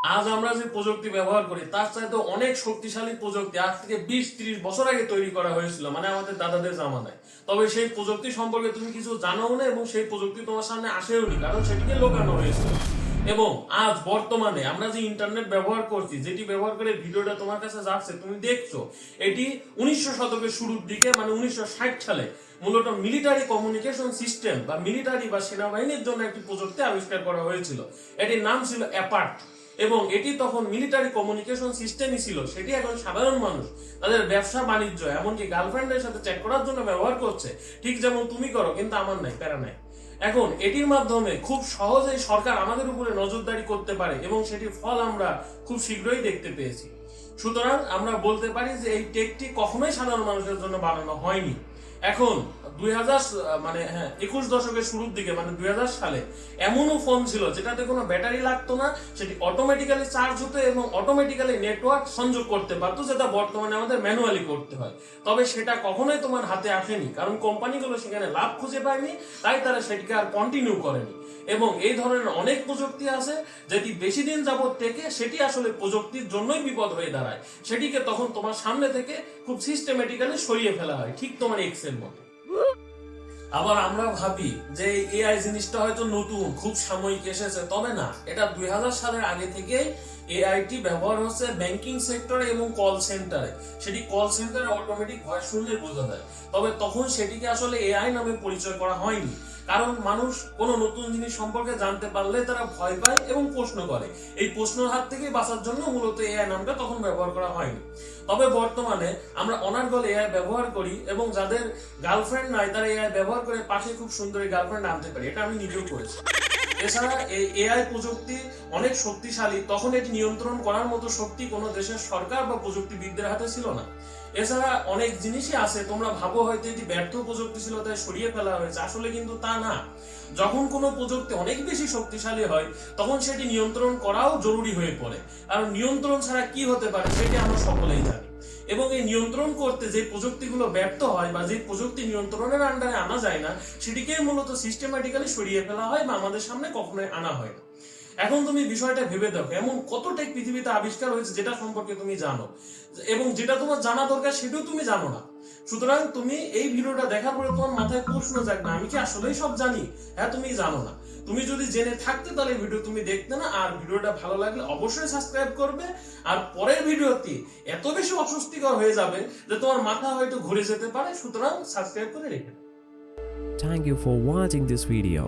আজ আমরা যে প্রযুক্তি ব্যবহার করি তার চাইতে অনেক শক্তিশালী প্রযুক্তি আজ থেকে 20-30 বছর আগে তৈরি করা হয়েছিল, মানে আমাদের দাদাদের জামানায়। তবে সেই প্রযুক্তি সম্পর্কে তুমি কিছু জানো না এবং সেই প্রযুক্তি তোমার সামনে আসেও নি, কারণ সেটিকে লোকানো হয়েছিল। এবং আজ বর্তমানে আমরা যে ইন্টারনেট ব্যবহার করছি, যেটি ব্যবহার করে ভিডিওটা তোমার কাছে যাচ্ছে তুমি দেখছো, এটি 1900 শতকের শুরুর দিকে, মানে 1960 সালে মূলত মিলিটারি কমিউনিকেশন সিস্টেম বা মিলিটারি বা সেনাবাহিনীর জন্য একটি প্রযুক্তি আবিষ্কার করা হয়েছিল। এটির নাম ছিল অ্যাপার্ট। এবং এটি তখন মিলিটারি কমিউনিকেশন সিস্টেমই ছিল, সেটি এখন সাধারণ মানুষ তাদের ব্যবসা বাণিজ্য এমনকি গার্লফ্রেন্ডের সাথে চ্যাট করার জন্য ব্যবহার করছে, ঠিক যেমন তুমি করো, কিন্তু আমার নাই, প্যারা নাই। এখন এটির মাধ্যমে খুব সহজেই সরকার আমাদের উপরে নজরদারি করতে পারে এবং সেটির ফল আমরা খুব শীঘ্রই দেখতে পেয়েছি। সুতরাং আমরা বলতে পারি যে এই টেকটি কখনোই সাধারণ মানুষের জন্য বানানো হয়নি। এখন 2000 মানে 21 দশকের শুরুর দিকে, মানে 2000 সালে এমনও ফোন ছিল যেটাতে কোনো ব্যাটারি লাগতো না, সেটি অটোমেটিক্যালি চার্জ হতো এবং অটোমেটিক্যালি নেটওয়ার্ক সংযোগ করতে পারতো, যেটা বর্তমানে আমাদের ম্যানুয়ালি করতে হয়। তবে সেটা কখনোই তোমার হাতে আসেনি, কারণ কোম্পানিগুলো সেখানে লাভ খুঁজে পায়নি, তাই তারা সেটিকে আর কন্টিনিউ করেনি। এবং এই ধরনের অনেক প্রযুক্তি আছে যেটি বেশি দিন যাবত থেকে সেটি আসলে প্রযুক্তির জন্যই বিপদ হয়ে দাঁড়ায়, সেটিকে তখন তোমার সামনে থেকে খুব সিস্টেমেটিক্যালি সরিয়ে ফেলা হয়, ঠিক তোমার এক্সের মতো। আবার আমরা ভাবি যে এআই জিনিসটা হয়তো নতুন, খুব সাময়িক এসেছে, তবে না, এটা 2000 সালের আগে থেকেই এআইটি ব্যবহার হচ্ছে ব্যাংকিং সেক্টরে এবং কল সেন্টারে। সেটি কল সেন্টারে অটোমেটিক ভয়েস শুনলে বোঝা যায়, তবে তখন সেটিকে আসলে এআই নামে পরিচয় করা হয়নি, কারণ মানুষ কোনো নতুন জিনিস সম্পর্কে জানতে পারলে তারা ভয় পায় এবং প্রশ্ন করে। এই প্রশ্নের হাত থেকে বাঁচার জন্য মূলত এআই নামটা তখন ব্যবহার করা হয়নি। তবে বর্তমানে আমরা অনার্গল এআই ব্যবহার করি এবং যাদের গার্লফ্রেন্ড নাই তারা এআই ব্যবহার করে পাশে খুব সুন্দরী গার্লফ্রেন্ড আনতে পারে, এটা আমি নিজেও করেছি। এছাড়া এই এআই প্রযুক্তি অনেক শক্তিশালী, তখন এটি নিয়ন্ত্রণ করার মতো শক্তি কোনো দেশের সরকার বা প্রযুক্তিবিদদের হাতে ছিল না। এছাড়া অনেক জিনিসই আছে, তোমরা ভাবো হয়তো এটি ব্যর্থ প্রযুক্তি ছিল তাই সরিয়ে ফেলা হয়েছে, আসলে কিন্তু তা না। যখন কোনো প্রযুক্তি অনেক বেশি শক্তিশালী হয় তখন সেটি নিয়ন্ত্রণ করাও জরুরি হয়ে পড়ে, কারণ নিয়ন্ত্রণ ছাড়া কি হতে পারে সেটি আমরা সকলেই জানি। এবং এই নিয়ন্ত্রণ করতে যে প্রযুক্তিগুলো ব্যর্থ হয় বা যে প্রযুক্তি নিয়ন্ত্রণের আন্ডারে আনা যায় না, সেটিকে মূলত সিস্টেম্যাটিক্যালি সরিয়ে ফেলা হয় বা আমাদের সামনে কখনোই আনা হয় না। এখন তুমি বিষয়টা ভেবে দেখো, এমন কত টেক পৃথিবীতে আবিষ্কার হয়েছে যেটা সম্পর্কে তুমি জানো এবং যেটা তোমার জানা দরকার সেটাও তুমি জানো না। সুতরাং তুমি এই ভিডিওটা দেখার পরে তোমার মাথায় প্রশ্ন জাগ না, আমি কি আসলেই সব জানি? হ্যাঁ, তুমি জানো না। তুমি যদি জেনে থাকতে তাহলে ভিডিও তুমি দেখতে না, আর ভিডিওটা ভালো লাগলে অবশ্যই সাবস্ক্রাইব করবে। আর পরের ভিডিওতে এত বেশি অস্বস্তিকর হয়ে যাবে যে তোমার মাথা হয়তো ঘুরে যেতে পারে, সুতরাং সাবস্ক্রাইব করে রেখে। Thank you for watching this video.